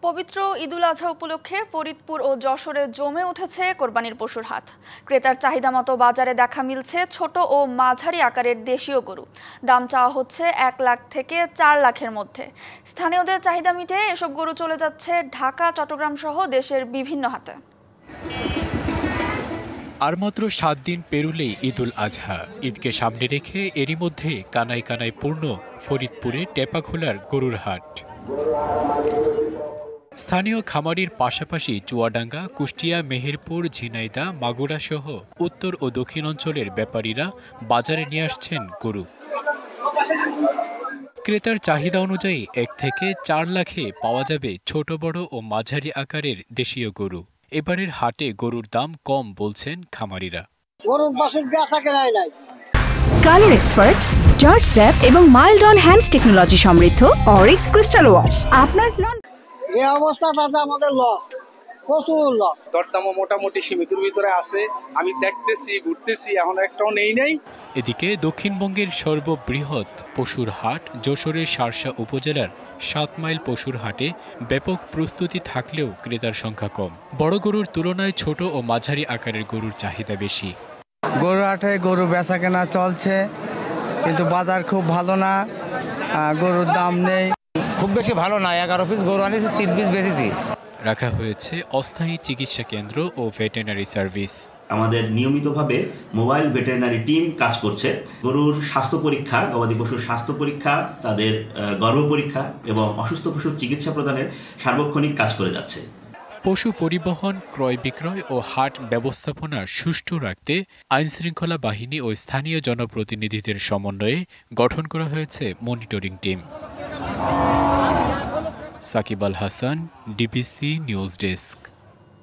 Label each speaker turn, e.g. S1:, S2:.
S1: পবিত্র ঈদুল আজহা উপলক্ষে ফরিদপুর ও যশোরে জমে উঠেছে কোরবানির পশুর হাট। ক্রেতার চাহিদা মতো বাজারে দেখা মিলছে ছোট ও মাঝারি আকারের দেশীয় গরু। দাম চাওয়া হচ্ছে 1 লাখ থেকে 4 লাখের মধ্যে। স্থানীয়দের চাহিদা মিটে এসব গরু চলে যাচ্ছে ঢাকা, চট্টগ্রাম সহ দেশের বিভিন্ন হাটে।
S2: আর মাত্র 7 দিন পেরুলেই ঈদুল আজহা। ঈদকে সামনে রেখে এরই মধ্যে কানায় কানায় পূর্ণ ফরিদপুরে টেপাখোলার গরুর হাট। স্থানীয় খামারির পাশাপাশি চুয়াডাঙ্গা, কুষ্টিয়া, মেহেরপুর, ঝিনাইদহ, মাগুরা সহ উত্তর ও দক্ষিণ অঞ্চলের ব্যাপারীরা বাজারে নিয়ে আসছেন গরু। ক্রেতার চাহিদা অনুযায়ী 1 থেকে 4 লাখে পাওয়া যাবে ছোট বড় ও মাঝারি আকারের দেশীয় গরু। এবারের হাটে গরুর দাম কম বলছেন খামারিরা।
S3: কালার এক্সপার্ট, জর্জ স্যাপ এবং মাইল্ড অন হ্যান্ডস টেকনোলজি সমৃদ্ধ অরিক্স ক্রিস্টাল ওয়াশ আপনার
S4: যে অবস্থা তাতে আমাদের লস, প্রচুর লস।
S5: দরদামও মোটামুটি সীমিতর ভিতরে আছে। আমি দেখতেছি, ঘুরতেছি, এখন একটাও নেই।
S2: এদিকে দক্ষিণবঙ্গের সর্ববৃহৎ পশুর হাট যশোরের শার্শা উপজেলার 7 মাইল পশুর হাটে ব্যাপক প্রস্তুতি থাকলেও ক্রেতার সংখ্যা কম। বড় গরুর তুলনায় ছোট ও মাঝারি আকারের গরুর চাহিদা বেশি।
S4: গরু হাটে গরু বেচা কেনা চলছে, কিন্তু বাজার খুব ভালো না, গরুর দাম নেই।
S6: খুব বেশি ভালো না। 11 পিস গরু আনিছি, 3 পিস বেচেছি।
S2: রাখা হয়েছে অস্থায়ী চিকিৎসা কেন্দ্র ও ভেটেরিনারি সার্ভিস।
S7: আমাদের নিয়মিতভাবে মোবাইল ভেটেরিনারি টিম কাজ করছে। গরুর স্বাস্থ্য পরীক্ষা, গবাদি পশুর স্বাস্থ্য পরীক্ষা, তাদের গর্ভ পরীক্ষা এবং অসুস্থ পশুর চিকিৎসা প্রদানের সার্বক্ষণিক কাজ করে যাচ্ছে।
S2: পশু পরিবহন, ক্রয় বিক্রয় ও হাট ব্যবস্থাপনা সুষ্ঠু রাখতে আইনশৃঙ্খলা বাহিনী ও স্থানীয় জনপ্রতিনিধিদের সমন্বয়ে গঠন করা হয়েছে monitoring team. Shakib Al Hasan, DBC news desk.